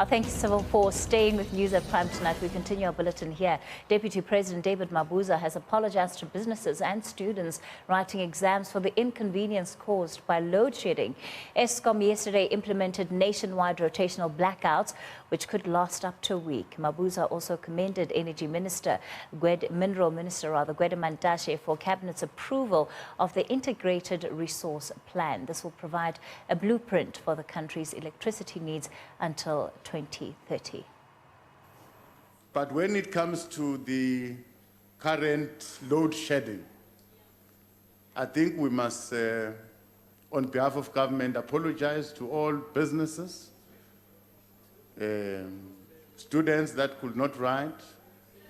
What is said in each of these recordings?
Thank you, Civil, for staying with News at Prime tonight. We continue our bulletin here. Deputy President David Mabuza has apologized to businesses and students writing exams for the inconvenience caused by load shedding. Eskom yesterday implemented nationwide rotational blackouts, which could last up to a week. Mabuza also commended Mineral Minister Gwede Mantashe for Cabinet's approval of the Integrated Resource Plan. This will provide a blueprint for the country's electricity needs until 2030. But when it comes to the current load shedding, I think we must, on behalf of government, apologize to all businesses, students that could not write,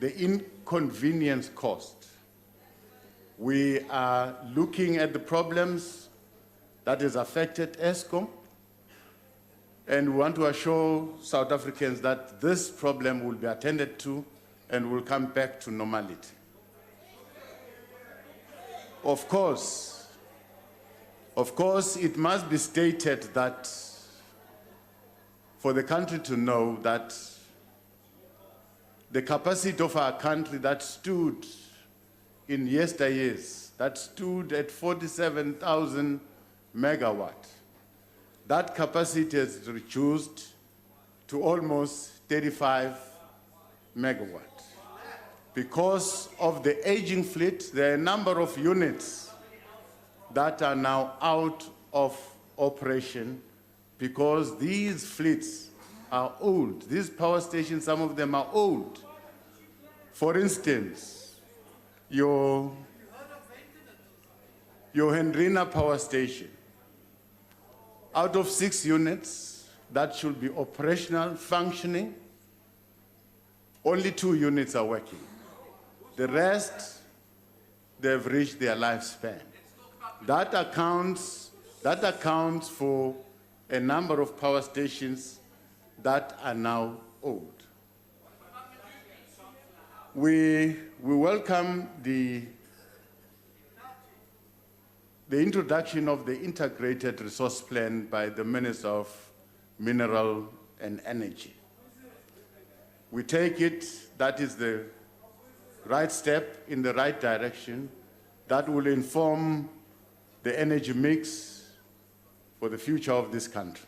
the inconvenience caused. We are looking at the problems that has affected Eskom, and we want to assure South Africans that this problem will be attended to and will come back to normality. Of course, it must be stated that for the country to know that the capacity of our country that stood in yesteryears, that stood at 47,000 megawatts, that capacity has reduced to almost 35 megawatts. Because of the aging fleet, there are a number of units that are now out of operation because these fleets are old. These power stations, some of them are old. For instance, your Hendrina power station, out of 6 units that should be operational, functioning, only 2 units are working. The rest, they've reached their lifespan. That accounts for a number of power stations that are now old. We welcome the introduction of the Integrated Resource Plan by the Minister of Mineral and Energy. We take it that is the right step in the right direction that will inform the energy mix for the future of this country.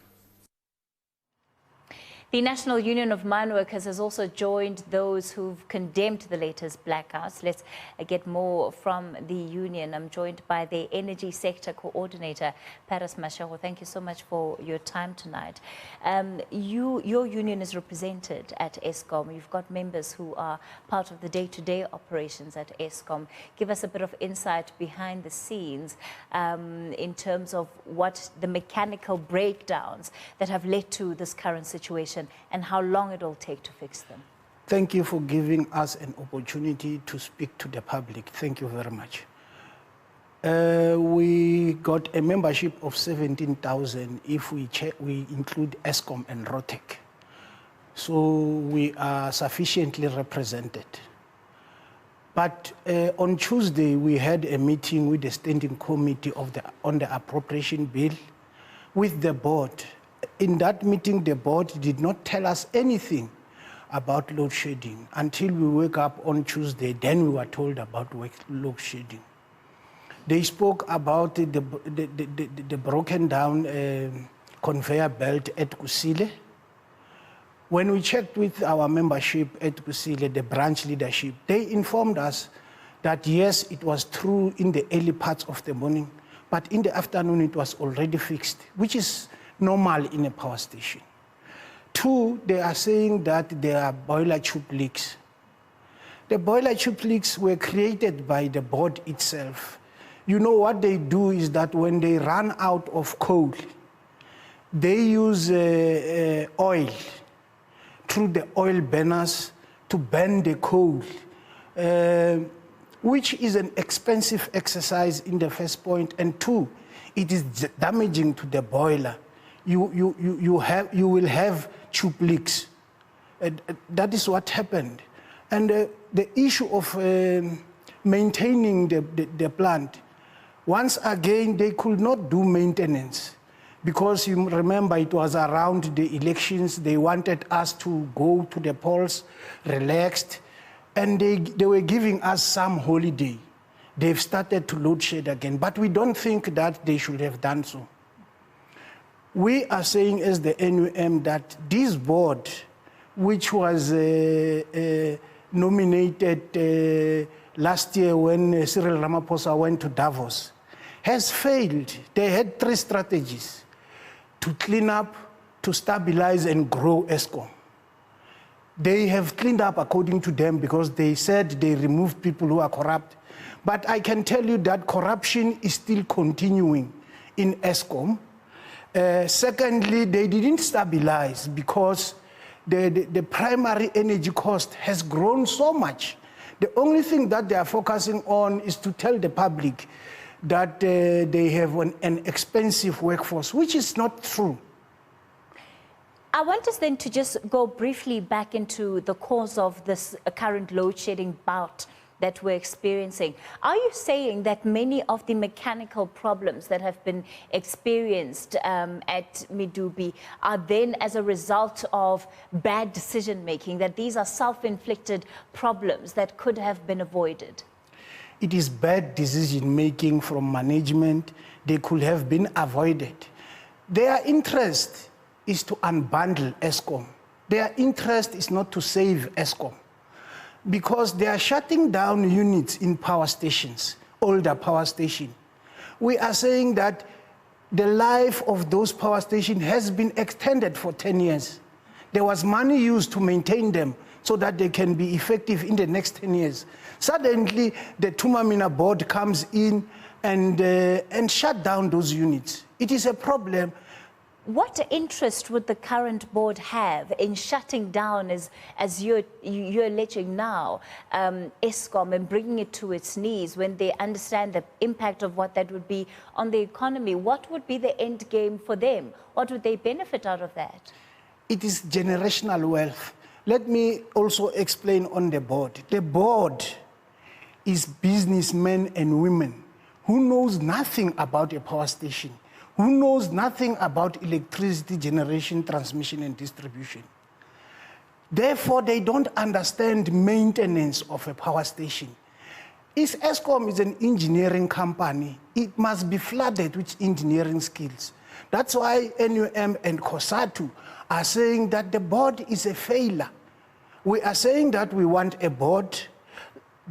The National Union of Mine Workers has also joined those who've condemned the latest blackouts. Let's get more from the union. I'm joined by the Energy Sector Coordinator, Paris Mashego. Thank you so much for your time tonight. Your union is represented at Eskom. You've got members who are part of the day-to-day operations at Eskom. Give us a bit of insight behind the scenes in terms of what the mechanical breakdowns that have led to this current situation and how long it will take to fix them. Thank you for giving us an opportunity to speak to the public. Thank you very much. We got a membership of 17,000 if we include Eskom and Rotec. So we are sufficiently represented. But on Tuesday, we had a meeting with the Standing Committee on the Appropriation Bill with the board. In that meeting, the board did not tell us anything about load shedding until we woke up on Tuesday. Then we were told about load shedding. They spoke about the broken down conveyor belt at Kusile. When we checked with our membership at Kusile, the branch leadership, they informed us that yes, it was true in the early parts of the morning, but in the afternoon it was already fixed, which is normal in a power station. 2, they are saying that there are boiler tube leaks. The boiler tube leaks were created by the board itself. You know what they do is that when they run out of coal, they use oil through the oil burners to burn the coal, which is an expensive exercise in the first point, and 2, it is damaging to the boiler. You will have tube leaks. That is what happened. And the issue of maintaining the plant, once again, they could not do maintenance. because you remember it was around the elections. They wanted us to go to the polls relaxed, and they were giving us some holiday. They've started to load shed again, but we don't think that they should have done so. We are saying as the NUM that this board, which was nominated last year when Cyril Ramaphosa went to Davos, has failed. They had 3 strategies: to clean up, to stabilize, and grow Eskom. They have cleaned up according to them because they said they removed people who are corrupt. But I can tell you that corruption is still continuing in Eskom. Secondly, they didn't stabilize because the primary energy cost has grown so much. The only thing that they are focusing on is to tell the public that they have an expensive workforce, which is not true. I want us then to just go briefly back into the cause of this current load shedding bout that we're experiencing. Are you saying that many of the mechanical problems that have been experienced at Medupi are then as a result of bad decision making, that these are self-inflicted problems that could have been avoided? It is bad decision making from management. They could have been avoided. Their interest is to unbundle Eskom. Their interest is not to save Eskom, because they are shutting down units in power stations, older power stations. We are saying that the life of those power stations has been extended for 10 years. There was money used to maintain them so that they can be effective in the next 10 years. Suddenly, the Tumamina board comes in and shut down those units. It is a problem. What interest would the current board have in shutting down, as you're alleging now, Eskom, and bringing it to its knees when they understand the impact of what that would be on the economy? What would be the end game for them? What would they benefit out of that? It is generational wealth. Let me also explain on the board. The board is businessmen and women who knows nothing about a power station, who knows nothing about electricity generation, transmission, and distribution. Therefore, they don't understand maintenance of a power station. If Eskom is an engineering company, it must be flooded with engineering skills. That's why NUM and COSATU are saying that the board is a failure. We are saying that we want a board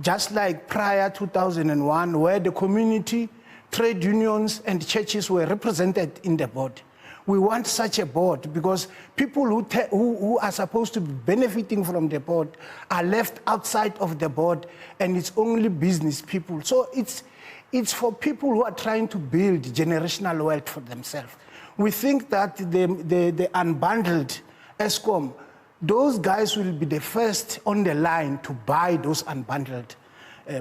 just like prior 2001, where the community, trade unions, and churches were represented in the board. We want such a board because people who are supposed to be benefiting from the board are left outside of the board, and it's only business people. So it's for people who are trying to build generational wealth for themselves. We think that the unbundled Eskom, those guys will be the first on the line to buy those unbundled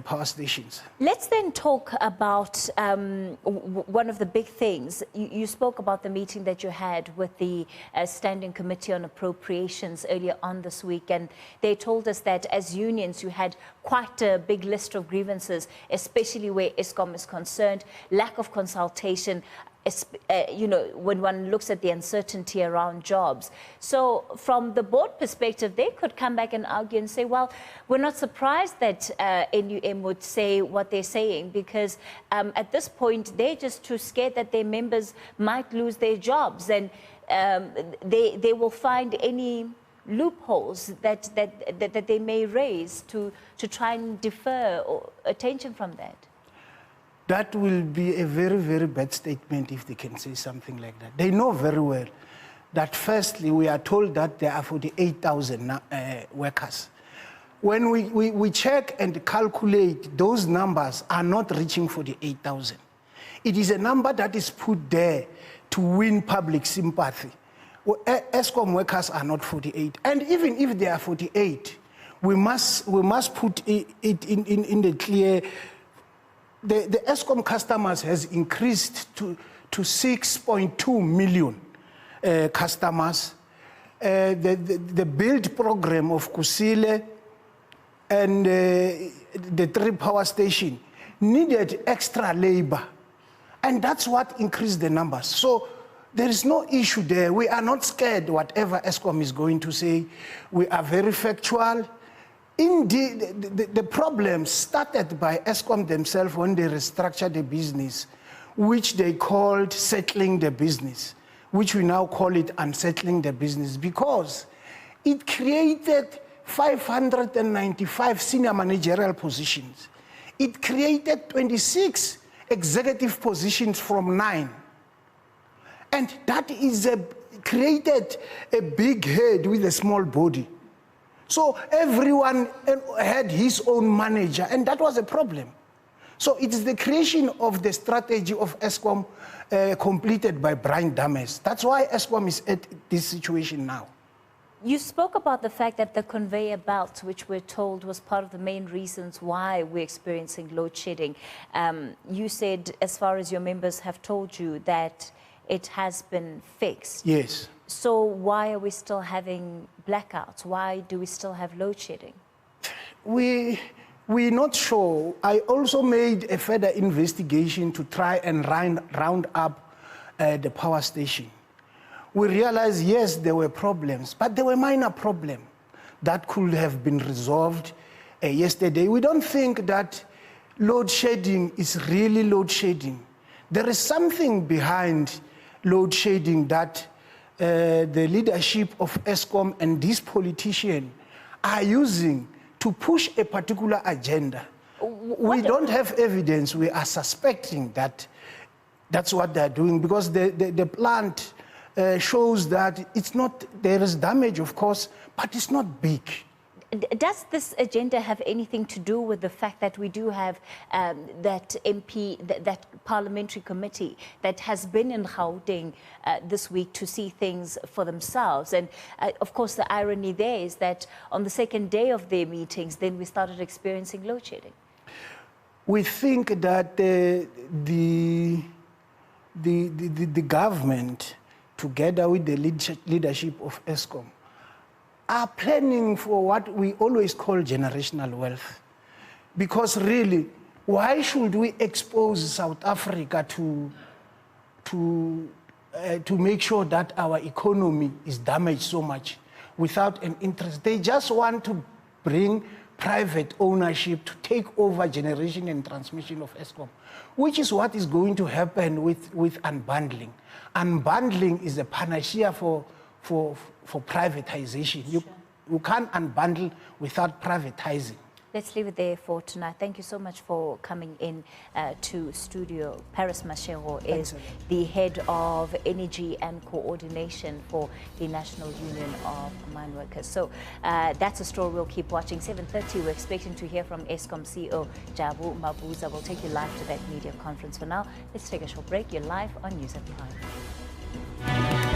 power stations. Let's then talk about one of the big things. You spoke about the meeting that you had with the Standing Committee on Appropriations earlier on this week, and they told us that as unions you had quite a big list of grievances, especially where Eskom is concerned, lack of consultation, when one looks at the uncertainty around jobs. So from the board perspective, they could come back and argue and say, well, we're not surprised that NUM would say what they're saying, because at this point, they're just too scared that their members might lose their jobs, and they will find any loopholes that they may raise to try and defer attention from that. That will be a very, very bad statement if they can say something like that. They know very well that firstly, we are told that there are 48,000 workers. When we check and calculate, those numbers are not reaching 48,000. It is a number that is put there to win public sympathy. Eskom workers are not 48. And even if they are 48, we must put it in the clear. The Eskom customers has increased to 6.2 million customers. The build program of Kusile and the 3 power station needed extra labor. And that's what increased the numbers. So There is no issue there. We are not scared whatever Eskom is going to say. We are very factual. Indeed, the problem started by Eskom themselves when they restructured the business, which they called settling the business, which we now call it unsettling the business, because it created 595 senior managerial positions. It created 26 executive positions from 9. And that is created a big head with a small body. So everyone had his own manager, and that was a problem. So it is the creation of the strategy of Eskom completed by Brian Dames. That's why Eskom is at this situation now. You spoke about the fact that the conveyor belt, which we're told was part of the main reasons why we're experiencing load shedding. You said, as far as your members have told you, that it has been fixed. Yes. So why are we still having blackouts? Why do we still have load shedding? We're not sure. I also made a further investigation to try and round up the power station. We realized, yes, there were problems, but there were minor problems that could have been resolved yesterday. We don't think that load shedding is really load shedding. There is something behind load shedding that the leadership of Eskom and these politicians are using to push a particular agenda. We don't have evidence. We are suspecting that that's what they're doing, because the plant shows that it's not, there is damage, of course, but it's not big. Does this agenda have anything to do with the fact that we do have that MP, that parliamentary committee that has been in Gauteng this week to see things for themselves? And of course, the irony there is that on the second day of their meetings, then we started experiencing load shedding. We think that the government, together with the leadership of Eskom, are planning for what we always call generational wealth. Because really, why should we expose South Africa to make sure that our economy is damaged so much without an interest? They just want to bring private ownership to take over generation and transmission of Eskom, which is what is going to happen with unbundling. Unbundling is a panacea for privatization. You can't unbundle without privatizing. Let's leave it there for tonight. Thank you so much for coming in to studio. Paris Mashego is the head of energy and coordination for the National Union of Mine Workers. So that's a story we'll keep watching. 7:30, we're expecting to hear from Eskom CEO Jabu Mabuza. We'll take you live to that media conference. For now, let's take a short break. You're live on News at 5.